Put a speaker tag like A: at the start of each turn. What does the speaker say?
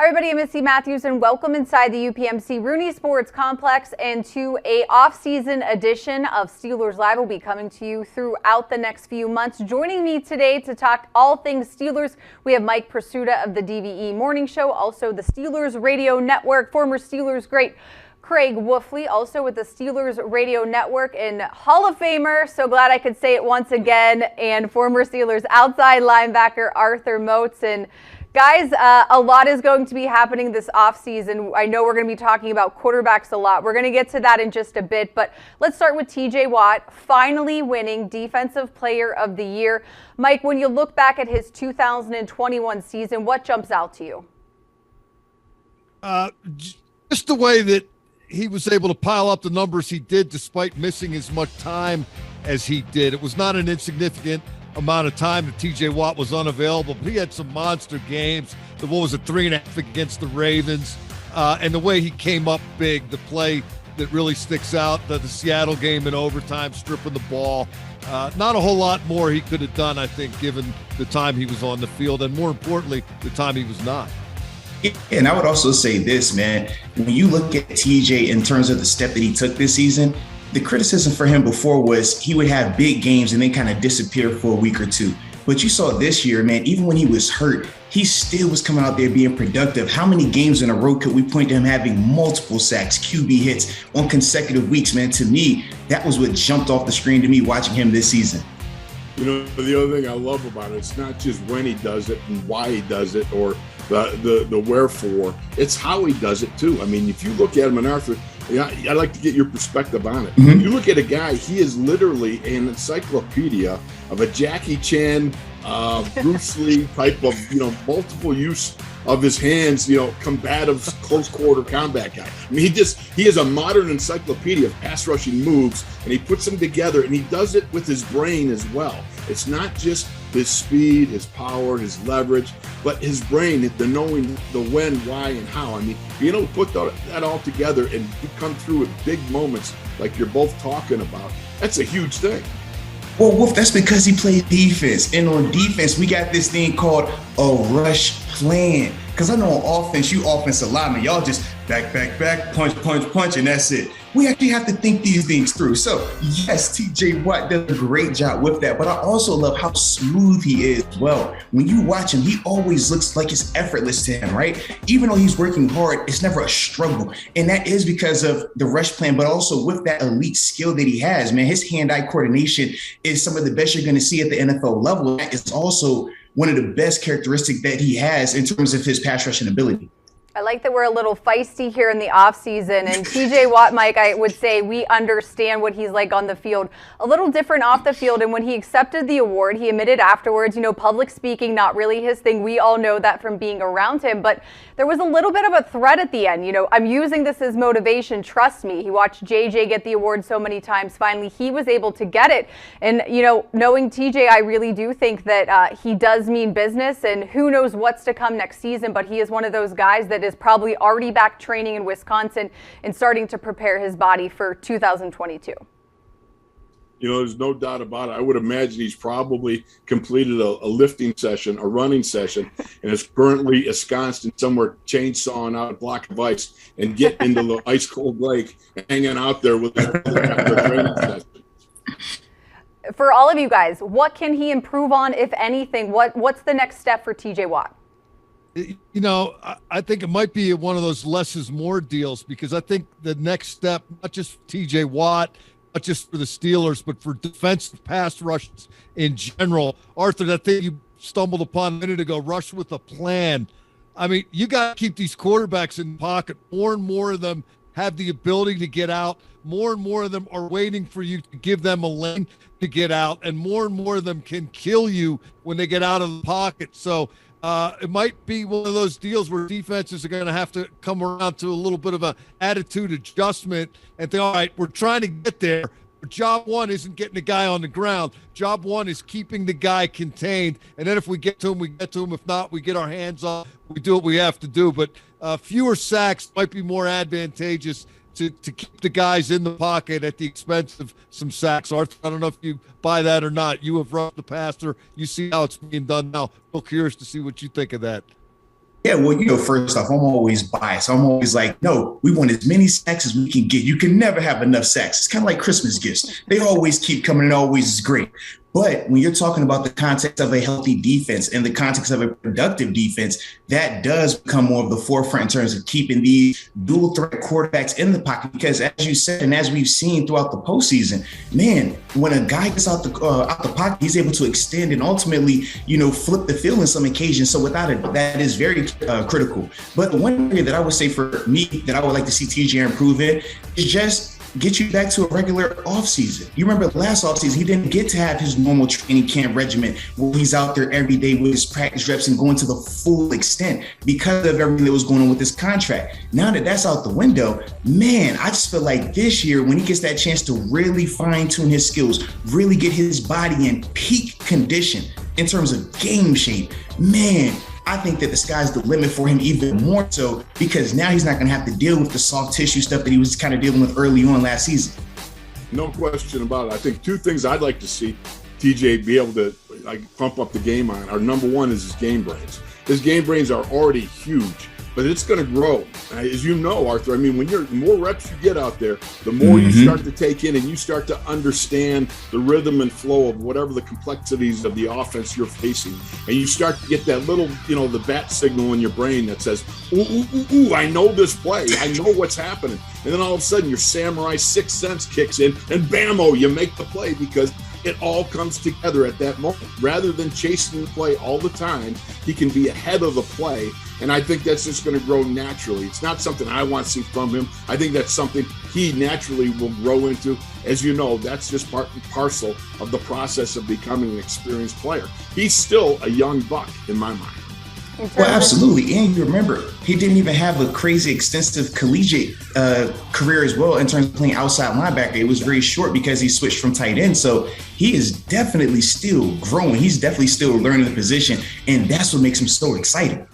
A: everybody, I'm Missi Matthews, and welcome inside the UPMC Rooney Sports Complex and to a off-season edition of Steelers Live. Will be coming to you throughout the next few months. Joining me today to talk all things Steelers, we have Mike Prisuta of the DVE Morning Show, also the Steelers Radio Network, former Steelers great Craig Wolfley, also with the Steelers Radio Network, and Hall of Famer, so glad I could say it once again, and former Steelers outside linebacker Arthur Moats. And guys, a lot is going to be happening this offseason. I know we're going to be talking about quarterbacks a lot. We're going to get to that in just a bit, but let's start with TJ Watt finally winning Defensive Player of the Year. Mike, when you look back at his 2021 season, what jumps out to you?
B: Just the way that he was able to pile up the numbers he did despite missing as much time as he did. It was not an insignificant amount of time that TJ Watt was unavailable, but he had some monster games. What was it, 3.5 against the Ravens? And the way he came up big, the play that really sticks out, the Seattle game in overtime, stripping the ball. Not a whole lot more he could have done, I think, given the time he was on the field, and more importantly, the time he was not.
C: And I would also say this, man, when you look at TJ in terms of the step that he took this season, the criticism for him before was he would have big games and then kind of disappear for a week or two. But you saw this year, man, even when he was hurt, he still was coming out there being productive. How many games in a row could we point to him having multiple sacks, QB hits on consecutive weeks, man? To me, that was what jumped off the screen to me watching him this season.
D: You know, the other thing I love about it, it's not just when he does it and why he does it or the wherefore. It's how he does it too. I mean, if you look at him, and Arthur, I'd like to get your perspective on it.
C: Mm-hmm.
D: You look at a guy, he is literally an encyclopedia of a Jackie Chan, Bruce Lee type of, multiple use of his hands, combative close quarter combat guy. I mean, he is a modern encyclopedia of pass rushing moves, and he puts them together, and he does it with his brain as well. It's not just his speed, his power, his leverage, but his brain, the knowing the when, why, and how. I mean, being able to put that all together and come through with big moments like you're both talking about, that's a huge thing.
C: Well, Wolf, that's because he played defense. And on defense, we got this thing called a rush plan. Because I know on offense, you offensive linemen, y'all just back, punch, and that's it. We actually have to think these things through. So, yes, TJ Watt does a great job with that. But I also love how smooth he is as well. When you watch him, he always looks like it's effortless to him, right? Even though he's working hard, it's never a struggle. And that is because of the rush plan, but also with that elite skill that he has, man. His hand-eye coordination is some of the best you're going to see at the NFL level. It's also one of the best characteristics that he has in terms of his pass rushing ability.
A: I like that we're a little feisty here in the offseason. And TJ Watt, Mike, I would say we understand what he's like on the field. A little different off the field. And when he accepted the award, he admitted afterwards, public speaking, not really his thing. We all know that from being around him. But there was a little bit of a threat at the end. I'm using this as motivation. Trust me. He watched JJ get the award so many times. Finally, he was able to get it. And, knowing TJ, I really do think that he does mean business. And who knows what's to come next season. But he is one of those guys that is probably already back training in Wisconsin and starting to prepare his body for 2022.
D: There's no doubt about it. I would imagine he's probably completed a lifting session, a running session, and is currently ensconced in somewhere chainsawing out a block of ice and getting into the ice cold lake, hanging out there with his training session.
A: For all of you guys, what can he improve on, if anything? What's the next step for TJ Watt?
B: I think it might be one of those less is more deals, because I think the next step, not just for TJ Watt, not just for the Steelers, but for defensive pass rushes in general. Arthur, that thing you stumbled upon a minute ago, rush with a plan. I mean, you got to keep these quarterbacks in the pocket. More and more of them have the ability to get out. More and more of them are waiting for you to give them a lane to get out. And more of them can kill you when they get out of the pocket. So it might be one of those deals where defenses are going to have to come around to a little bit of an attitude adjustment and think, all right, we're trying to get there. But job one isn't getting the guy on the ground. Job one is keeping the guy contained. And then if we get to him, we get to him. If not, we get our hands off. We do what we have to do. But fewer sacks might be more advantageous to keep the guys in the pocket at the expense of some sacks. Arthur, I don't know if you buy that or not. You have rushed the passer. You see how it's being done now. I'm curious to see what you think of that.
C: Yeah, well, first off, I'm always biased. I'm always like, no, we want as many sacks as we can get. You can never have enough sacks. It's kind of like Christmas gifts. They always keep coming and always is great. But when you're talking about the context of a healthy defense and the context of a productive defense, that does become more of the forefront in terms of keeping these dual threat quarterbacks in the pocket. Because as you said, and as we've seen throughout the postseason, man, when a guy gets out the pocket, he's able to extend and ultimately, flip the field in some occasions. So without it, that is very critical. But the one area that I would say for me that I would like to see TJ improve in is just get you back to a regular offseason. You remember last offseason, he didn't get to have his normal training camp regimen where he's out there every day with his practice reps and going to the full extent because of everything that was going on with this contract. Now that that's out the window, man, I just feel like this year when he gets that chance to really fine tune his skills, really get his body in peak condition in terms of game shape, man, I think that the sky's the limit for him even more so because now he's not going to have to deal with the soft tissue stuff that he was kind of dealing with early on last season.
D: No question about it. I think two things I'd like to see TJ be able to pump up the game on are, number one is his game brains. His game brains are already huge, but it's going to grow. As you know, Arthur, I mean, the more reps you get out there, the more you start to take in and you start to understand the rhythm and flow of whatever the complexities of the offense you're facing. And you start to get that little, the bat signal in your brain that says, ooh, ooh, ooh, ooh, I know this play. I know what's happening. And then all of a sudden your samurai sixth sense kicks in and bammo, you make the play because it all comes together at that moment. Rather than chasing the play all the time, he can be ahead of the play. And I think that's just going to grow naturally. It's not something I want to see from him. I think that's something he naturally will grow into. As you know, that's just part and parcel of the process of becoming an experienced player. He's still a young buck in my mind.
C: Well, absolutely. And you remember, he didn't even have a crazy extensive collegiate career as well in terms of playing outside linebacker. It was very short because he switched from tight end. So he is definitely still growing. He's definitely still learning the position. And that's what makes him so exciting.